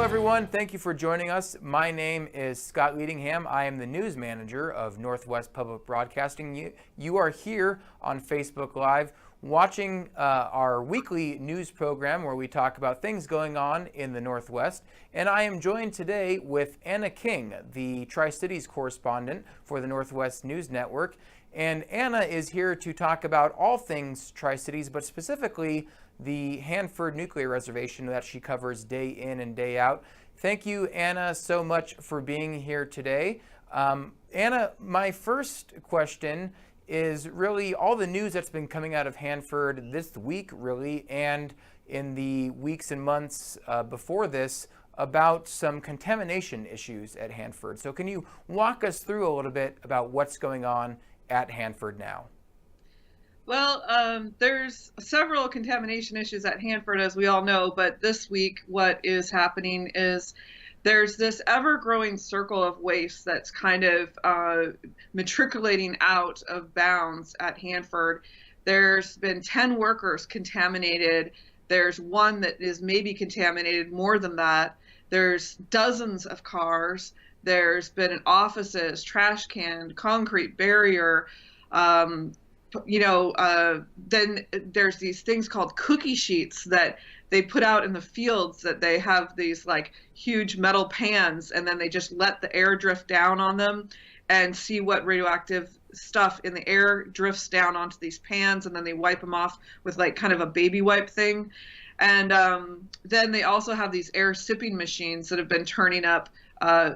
everyone. Thank you for joining us. My name is Scott Leadingham. I am the news manager of Northwest Public Broadcasting. You are here on Facebook Live watching our weekly news program where we talk about things going on in the Northwest. And I am joined today with Anna King, the Tri-Cities correspondent for the Northwest News Network. And Anna is here to talk about all things Tri-Cities, but specifically the Hanford Nuclear Reservation that she covers day in and day out. Thank you, Anna, so much for being here today. Anna, my first question is really all the news that's been coming out of Hanford this week, really, and in the weeks and months before this about some contamination issues at Hanford. So can you walk us through a little bit about what's going on at Hanford now? Well, there's several contamination issues at Hanford, as we all know, but this week what is happening is there's this ever-growing circle of waste that's kind of matriculating out of bounds at Hanford. There's been 10 workers contaminated. There's one that is maybe contaminated more than that. There's dozens of cars. There's been offices, trash can, concrete barrier. Then there's these things called cookie sheets that they put out in the fields, that they have these like huge metal pans, and then they just let the air drift down on them and see what radioactive stuff in the air drifts down onto these pans, and then they wipe them off with like kind of a baby wipe thing. And then they also have these air sipping machines that have been turning up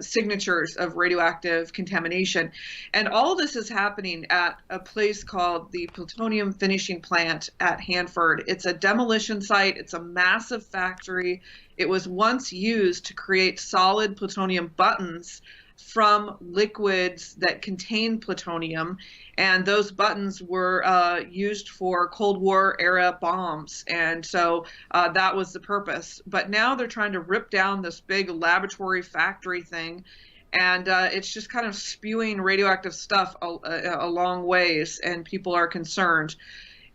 signatures of radioactive contamination. And all this is happening at a place called the Plutonium Finishing Plant at Hanford. It's a demolition site. It's a massive factory. It was once used to create solid plutonium buttons from liquids that contain plutonium, and those buttons were used for Cold War era bombs, and so that was the purpose. But now they're trying to rip down this big laboratory factory thing, and it's just kind of spewing radioactive stuff a long ways, and people are concerned.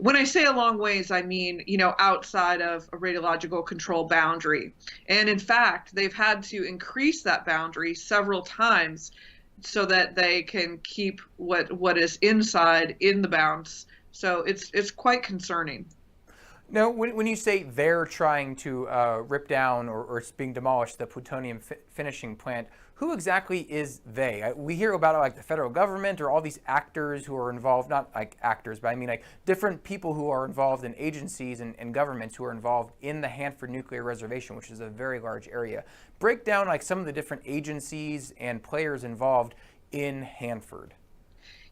When I say a long ways, I mean, outside of a radiological control boundary. And in fact, they've had to increase that boundary several times so that they can keep what is inside in the bounds. So it's quite concerning. Now, when you say they're trying to rip down or it's being demolished, the plutonium finishing plant, who exactly is they? We hear about like the federal government or all these actors who are involved, not like actors, but I mean like different people who are involved in agencies and governments who are involved in the Hanford Nuclear Reservation, which is a very large area. Break down like some of the different agencies and players involved in Hanford.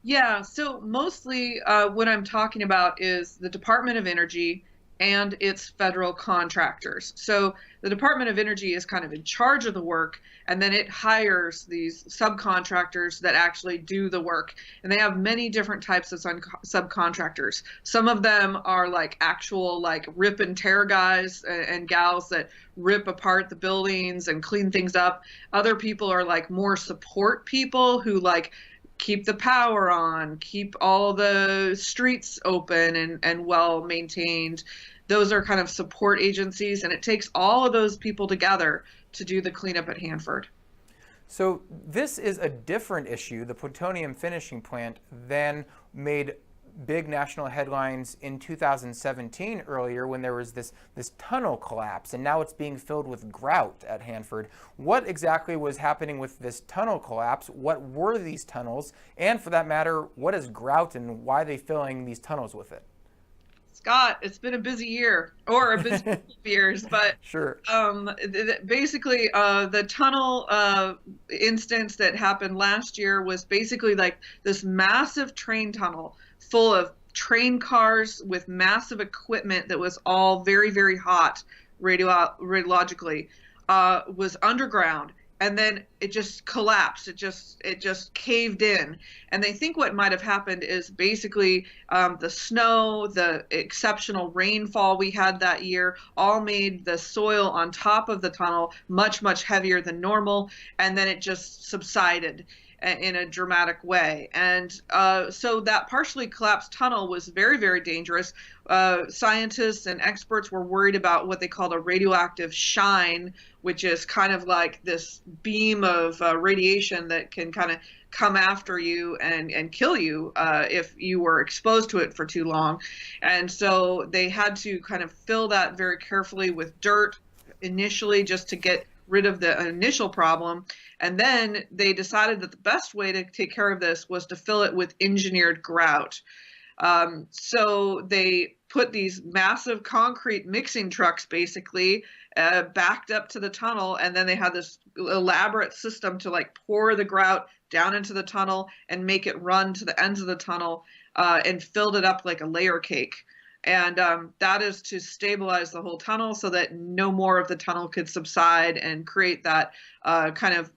Yeah, so mostly what I'm talking about is the Department of Energy and its federal contractors. So the Department of Energy is kind of in charge of the work, and then it hires these subcontractors that actually do the work. And they have many different types of subcontractors. Some of them are like actual like rip and tear guys and gals that rip apart the buildings and clean things up. Other people are like more support people who like keep the power on, keep all the streets open and well maintained. Those are kind of support agencies, and it takes all of those people together to do the cleanup at Hanford. So this is a different issue, the plutonium finishing plant, than made big national headlines in 2017 earlier when there was this tunnel collapse, and now it's being filled with grout at Hanford. What exactly was happening with this tunnel collapse? What were these tunnels? And for that matter, what is grout and why are they filling these tunnels with it? Scott, it's been a busy year, or a busy couple of years, but sure. Basically, the tunnel instance that happened last year was basically like this massive train tunnel full of train cars with massive equipment that was all very, very hot radiologically, was underground. And then it just collapsed. It just caved in. And they think what might have happened is basically the snow, the exceptional rainfall we had that year, all made the soil on top of the tunnel much, much heavier than normal. And then it just subsided. in a dramatic way. And so that partially collapsed tunnel was very, very dangerous. Scientists and experts were worried about what they called a radioactive shine, which is kind of like this beam of radiation that can kind of come after you and kill you if you were exposed to it for too long. And so they had to kind of fill that very carefully with dirt initially, just to get rid of the initial problem. And then they decided that the best way to take care of this was to fill it with engineered grout. So they put these massive concrete mixing trucks basically backed up to the tunnel, and then they had this elaborate system to like pour the grout down into the tunnel and make it run to the ends of the tunnel, and filled it up like a layer cake. And that is to stabilize the whole tunnel so that no more of the tunnel could subside and create that kind of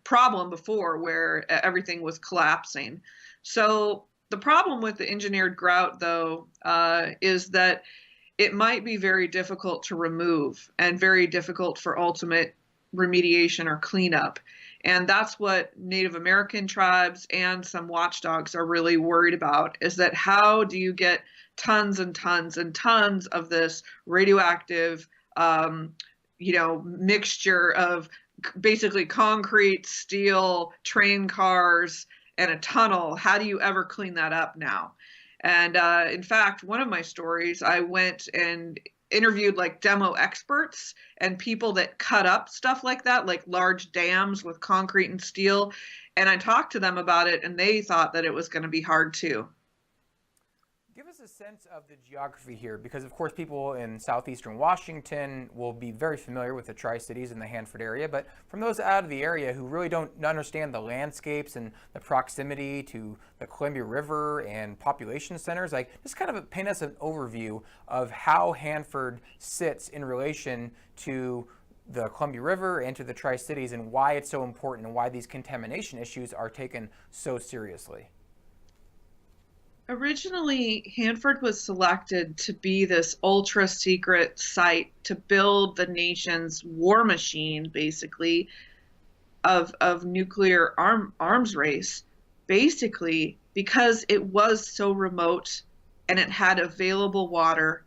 problem before where everything was collapsing. So the problem with the engineered grout, though, is that it might be very difficult to remove and very difficult for ultimate remediation or cleanup. And that's what Native American tribes and some watchdogs are really worried about, is that how do you get tons and tons and tons of this radioactive, mixture of basically concrete, steel, train cars, and a tunnel? How do you ever clean that up now? And in fact, one of my stories, I went and interviewed like demo experts and people that cut up stuff like that, like large dams with concrete and steel. And I talked to them about it, and they thought that it was going to be hard too. Give us a sense of the geography here, because of course people in southeastern Washington will be very familiar with the Tri-Cities and the Hanford area, but from those out of the area who really don't understand the landscapes and the proximity to the Columbia River and population centers, like just kind of paint us an overview of how Hanford sits in relation to the Columbia River and to the Tri-Cities, and why it's so important and why these contamination issues are taken so seriously. Originally, Hanford was selected to be this ultra secret site to build the nation's war machine, basically, of nuclear arms race, basically because it was so remote and it had available water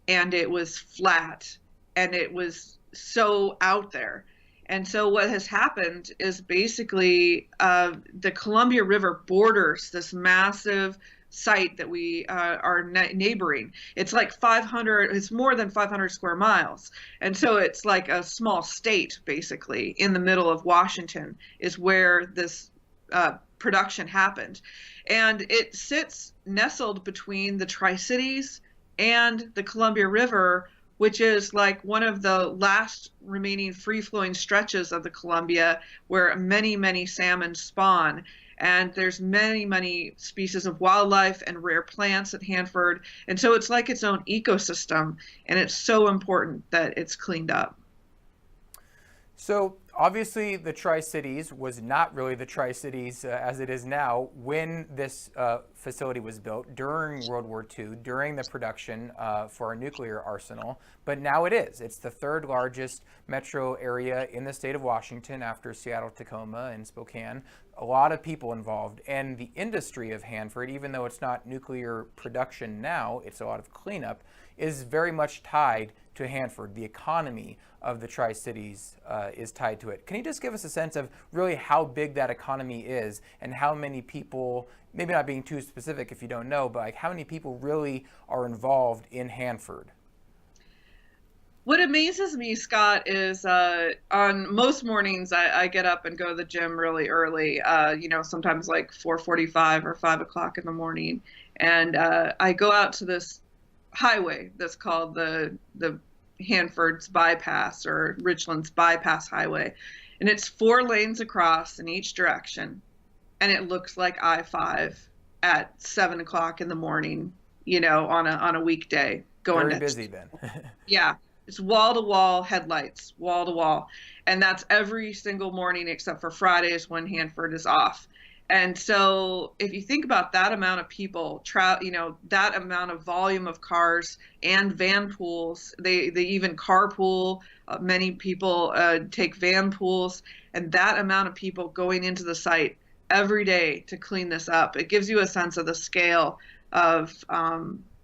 and it was flat and it was so out there. And so what has happened is basically the Columbia River borders this massive site that we are neighboring. It's like 500, it's more than 500 square miles. And so it's like a small state, basically, in the middle of Washington is where this production happened. And it sits nestled between the Tri-Cities and the Columbia River, which is like one of the last remaining free-flowing stretches of the Columbia where many, many salmon spawn. And there's many, many species of wildlife and rare plants at Hanford. And so it's like its own ecosystem, and it's so important that it's cleaned up. So obviously the Tri-Cities was not really the Tri-Cities as it is now when this facility was built during World War II, during the production for our nuclear arsenal, but now it is. It's the third largest metro area in the state of Washington after Seattle, Tacoma, and Spokane. A lot of people involved, and the industry of Hanford, even though it's not nuclear production now, it's a lot of cleanup, is very much tied to Hanford. The economy of the Tri-Cities is tied to it. Can you just give us a sense of really how big that economy is and how many people, maybe not being too specific if you don't know, but like how many people really are involved in Hanford? What amazes me, Scott, is on most mornings I get up and go to the gym really early, sometimes like 4:45 or 5 o'clock in the morning. And I go out to this highway that's called the Hanford's Bypass or Richland's Bypass Highway. And it's 4 lanes across in each direction. And it looks like I-5 at 7 o'clock in the morning, on a weekday. Very busy then. Yeah. It's wall-to-wall headlights, wall-to-wall. And that's every single morning except for Fridays when Hanford is off. And so if you think about that amount of people, that amount of volume of cars and van pools, they even carpool. Many people take van pools. And that amount of people going into the site every day to clean this up. It gives you a sense of the scale of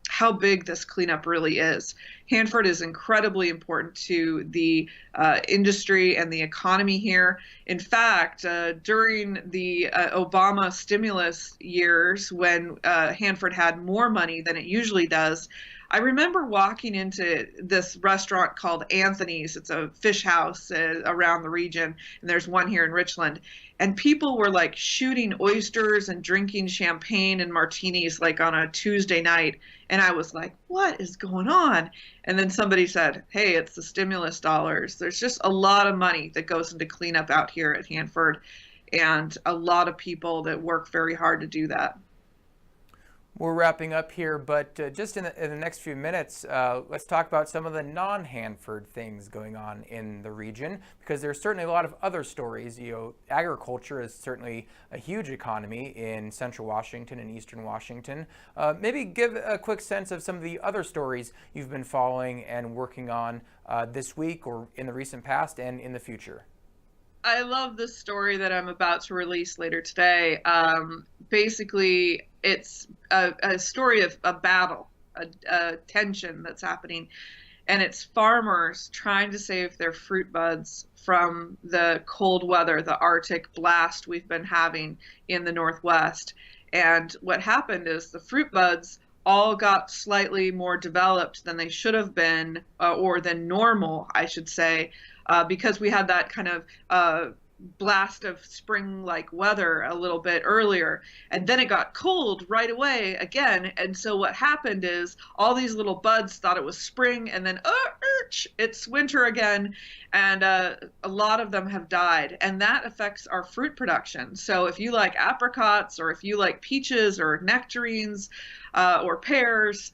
how big this cleanup really is. Hanford is incredibly important to the industry and the economy here. In fact, during the Obama stimulus years, when Hanford had more money than it usually does, I remember walking into this restaurant called Anthony's. It's a fish house around the region, and there's one here in Richland. And people were like shooting oysters and drinking champagne and martinis like on a Tuesday night. And I was like, what is going on? And then somebody said, hey, it's the stimulus dollars. There's just a lot of money that goes into cleanup out here at Hanford, and a lot of people that work very hard to do that. We're wrapping up here, but just in the next few minutes, let's talk about some of the non-Hanford things going on in the region, because there's certainly a lot of other stories. Agriculture is certainly a huge economy in central Washington and eastern Washington. Maybe give a quick sense of some of the other stories you've been following and working on this week or in the recent past and in the future. I love this story that I'm about to release later today. Basically, it's a story of a battle, a tension that's happening, and it's farmers trying to save their fruit buds from the cold weather, the Arctic blast we've been having in the Northwest. And what happened is the fruit buds all got slightly more developed than they should have been, or than normal, I should say, because we had that kind of blast of spring-like weather a little bit earlier, and then it got cold right away again. And so what happened is all these little buds thought it was spring, and then it's winter again, and a lot of them have died, and that affects our fruit production. So if you like apricots, or if you like peaches or nectarines, or pears,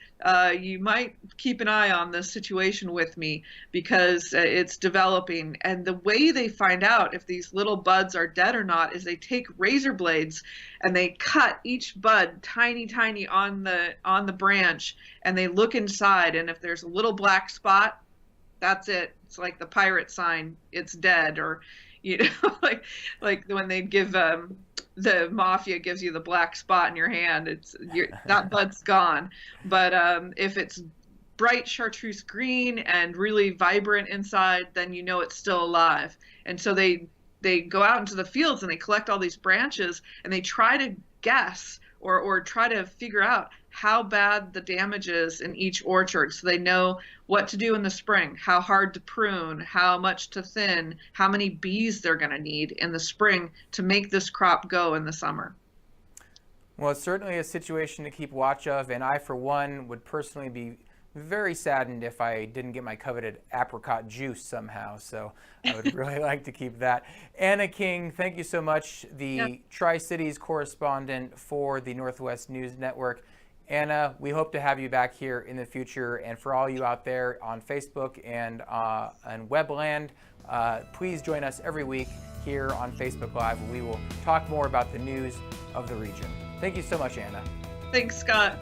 you might keep an eye on this situation with me, because it's developing. And the way they find out if these little buds are dead or not is they take razor blades and they cut each bud tiny on the branch, and they look inside, and if there's a little black spot, that's it. It's like the pirate sign, it's dead. Or like when they give the mafia gives you the black spot in your hand, that bud's gone. But if it's bright chartreuse green and really vibrant inside, then you know it's still alive. And so they go out into the fields and they collect all these branches, and they try to guess or try to figure out how bad the damage is in each orchard, so they know what to do in the spring, how hard to prune, how much to thin, how many bees they're going to need in the spring to make this crop go in the summer. Well, it's certainly a situation to keep watch of, and I, for one, would personally be very saddened if I didn't get my coveted apricot juice somehow, so I would really like to keep that. Anna King, thank you so much, the Tri-Cities correspondent for the Northwest News Network. Anna, we hope to have you back here in the future, and for all you out there on Facebook and Webland, please join us every week here on Facebook Live. We will talk more about the news of the region. Thank you so much, Anna. Thanks, Scott.